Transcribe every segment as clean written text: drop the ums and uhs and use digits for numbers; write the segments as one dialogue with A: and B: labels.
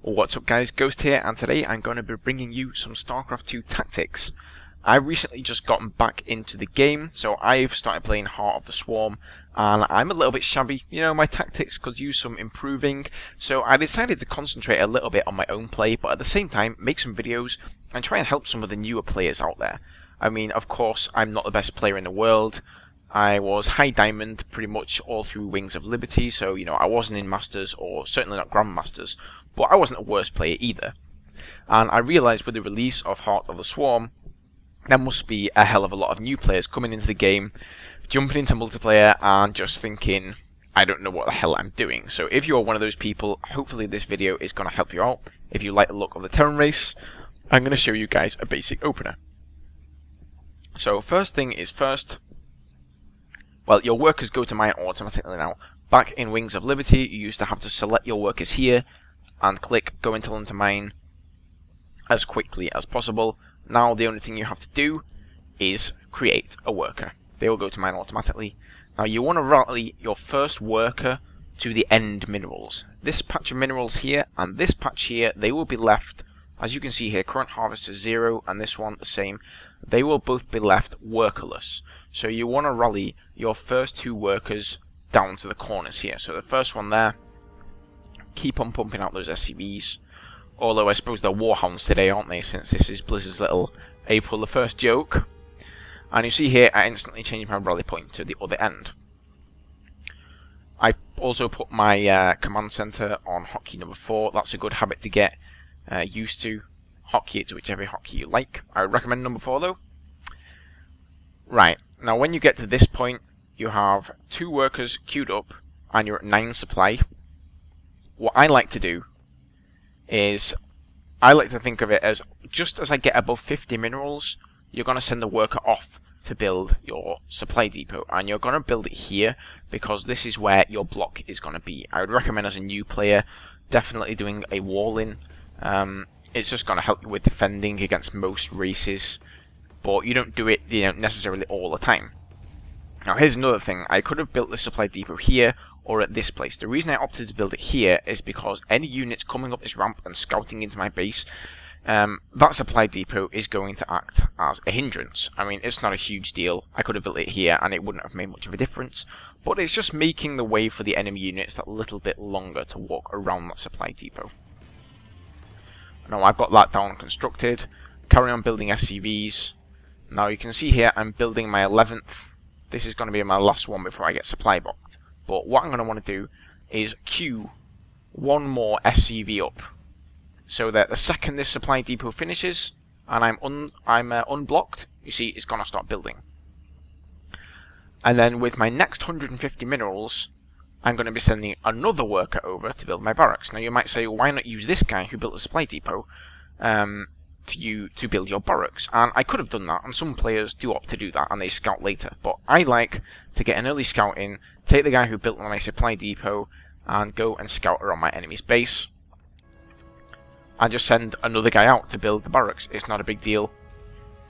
A: What's up guys, Ghost here, and today I'm going to be bringing you some Starcraft 2 tactics. I've recently just gotten back into the game, so I've started playing Heart of the Swarm, and I'm a little bit shabby. You know, my tactics could use some improving, so I decided to concentrate a little bit on my own play, but at the same time make some videos and try and help some of the newer players out there. I mean, of course, I'm not the best player in the world. I was high diamond pretty much all through Wings of Liberty, so you know, I wasn't in Masters or certainly not Grandmasters, but I wasn't a worse player either. And I realised with the release of Heart of the Swarm, there must be a hell of a lot of new players coming into the game, jumping into multiplayer and just thinking, I don't know what the hell I'm doing. So if you're one of those people, hopefully this video is going to help you out. If you like the look of the Terran race, I'm going to show you guys a basic opener. So first thing is first, well, your workers go to mine automatically now. Back in Wings of Liberty, you used to have to select your workers here and click go into them to mine as quickly as possible. Now the only thing you have to do is create a worker. They will go to mine automatically. Now you want to rally your first worker to the end minerals. This patch of minerals here and this patch here, they will be left, as you can see here, current harvest is 0 and this one the same. They will both be left workerless. So you want to rally your first two workers down to the corners here. So the first one there, keep on pumping out those SCVs. Although I suppose they're Warhounds today, aren't they, since this is Blizzard's little April the 1st joke. And you see here, I instantly changed my rally point to the other end. I also put my command center on hotkey number 4. That's a good habit to get used to. Hotkey it to whichever hotkey you like. I would recommend number 4 though. Right, now when you get to this point, you have 2 workers queued up and you're at 9 supply. What I like to do is, I like to think of it as, just as I get above 50 minerals, you're going to send the worker off to build your supply depot. And you're going to build it here, because this is where your block is going to be. I would recommend as a new player, definitely doing a wall in. It's just going to help you with defending against most races, but you don't do it, you know, necessarily all the time. Now here's another thing, I could have built the supply depot here, or at this place. The reason I opted to build it here is because any units coming up this ramp and scouting into my base, that supply depot is going to act as a hindrance. I mean, it's not a huge deal. I could have built it here and it wouldn't have made much of a difference, but it's just making the way for the enemy units that little bit longer to walk around that supply depot. Now I've got that down constructed, carry on building SCVs. Now you can see here I'm building my 11th. This is going to be my last one before I get supply boxed. But what I'm going to want to do is queue one more SCV up, so that the second this supply depot finishes and I'm unblocked, you see it's going to start building. And then with my next 150 minerals, I'm going to be sending another worker over to build my barracks. Now you might say, why not use this guy who built the supply depot to build your barracks? And I could have done that, and some players do opt to do that and they scout later. But I like to get an early scout in, take the guy who built my supply depot and go and scout around my enemy's base, and just send another guy out to build the barracks. It's not a big deal.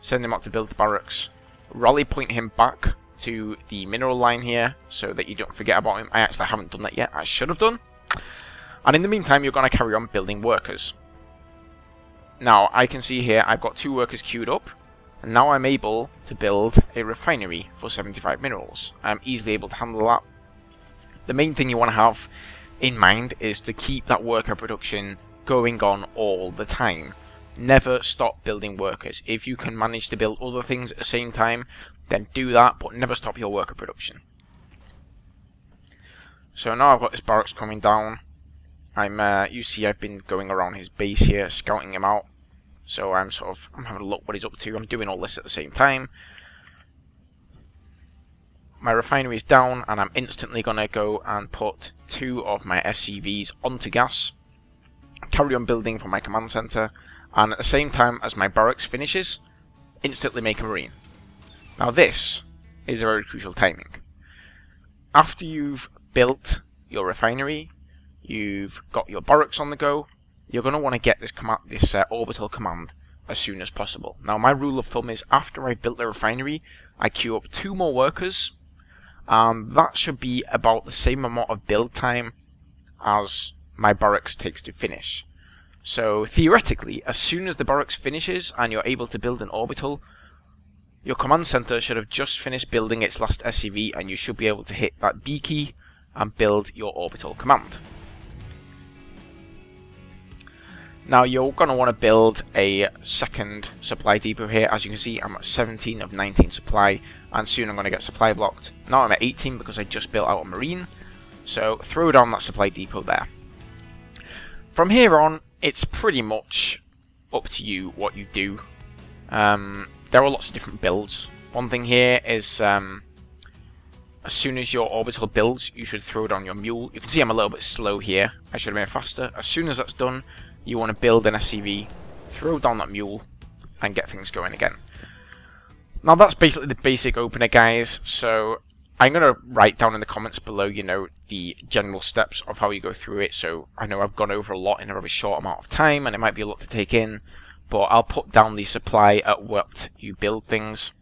A: Send him out to build the barracks, rally point him back to the mineral line here so that you don't forget about him. I actually haven't done that yet, I should have done. And in the meantime you're going to carry on building workers. Now I can see here I've got 2 workers queued up, and now I'm able to build a refinery for 75 minerals. I'm easily able to handle that. The main thing you want to have in mind is to keep that worker production going on all the time. Never stop building workers. If you can manage to build other things at the same time, then do that, but never stop your worker production. So now I've got this barracks coming down. You see I've been going around his base here, scouting him out. So I'm having a look what he's up to. I'm doing all this at the same time. My refinery is down, and I'm instantly going to go and put 2 of my SCVs onto gas. Carry on building for my command center, and at the same time as my barracks finishes, instantly make a marine. Now this is a very crucial timing. After you've built your refinery, you've got your barracks on the go, you're going to want to get this orbital command as soon as possible. Now my rule of thumb is, after I've built the refinery, I queue up 2 more workers, and that should be about the same amount of build time as my barracks takes to finish. So theoretically, as soon as the barracks finishes and you're able to build an orbital, your command center should have just finished building its last SCV, and you should be able to hit that B key and build your orbital command. Now you're going to want to build a second supply depot here. As you can see, I'm at 17 of 19 supply, and soon I'm going to get supply blocked. Now I'm at 18 because I just built out a marine, so throw down that supply depot there. From here on, it's pretty much up to you what you do. There are lots of different builds. One thing here is, as soon as your orbital builds, you should throw down your mule. You can see I'm a little bit slow here. I should have been faster. As soon as that's done, you want to build an SCV, throw down that mule, and get things going again. Now that's basically the basic opener, guys. So I'm going to write down in the comments below, you know, the general steps of how you go through it. So I know I've gone over a lot in a very short amount of time, and it might be a lot to take in. But I'll put down the supply at what you build things.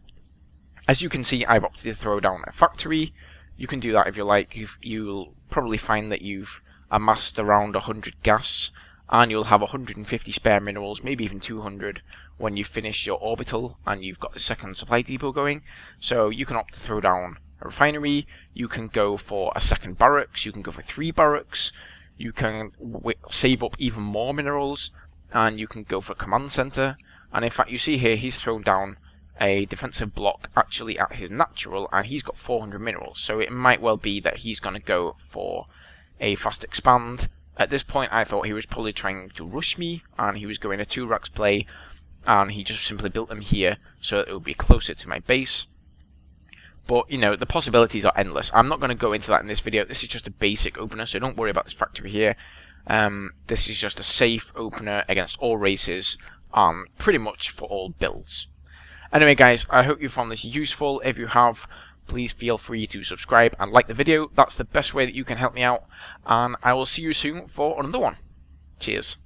A: As you can see, I've opted to throw down a factory. You can do that if you like. You'll probably find that you've amassed around 100 gas, and you'll have 150 spare minerals, maybe even 200, when you finish your orbital and you've got the second supply depot going. So you can opt to throw down a refinery, you can go for a second barracks, you can go for 3 barracks, you can save up even more minerals, and you can go for a command center. And in fact, you see here he's thrown down a defensive block actually at his natural, and he's got 400 minerals, so it might well be that he's going to go for a fast expand. At this point I thought he was probably trying to rush me, and he was going a 2 racks play, and he just simply built them here so that it would be closer to my base. But, you know, the possibilities are endless. I'm not going to go into that in this video. This is just a basic opener, so don't worry about this factory here. This is just a safe opener against all races, pretty much for all builds. Anyway guys, I hope you found this useful. If you have, please feel free to subscribe and like the video. That's the best way that you can help me out, and I will see you soon for another one. Cheers.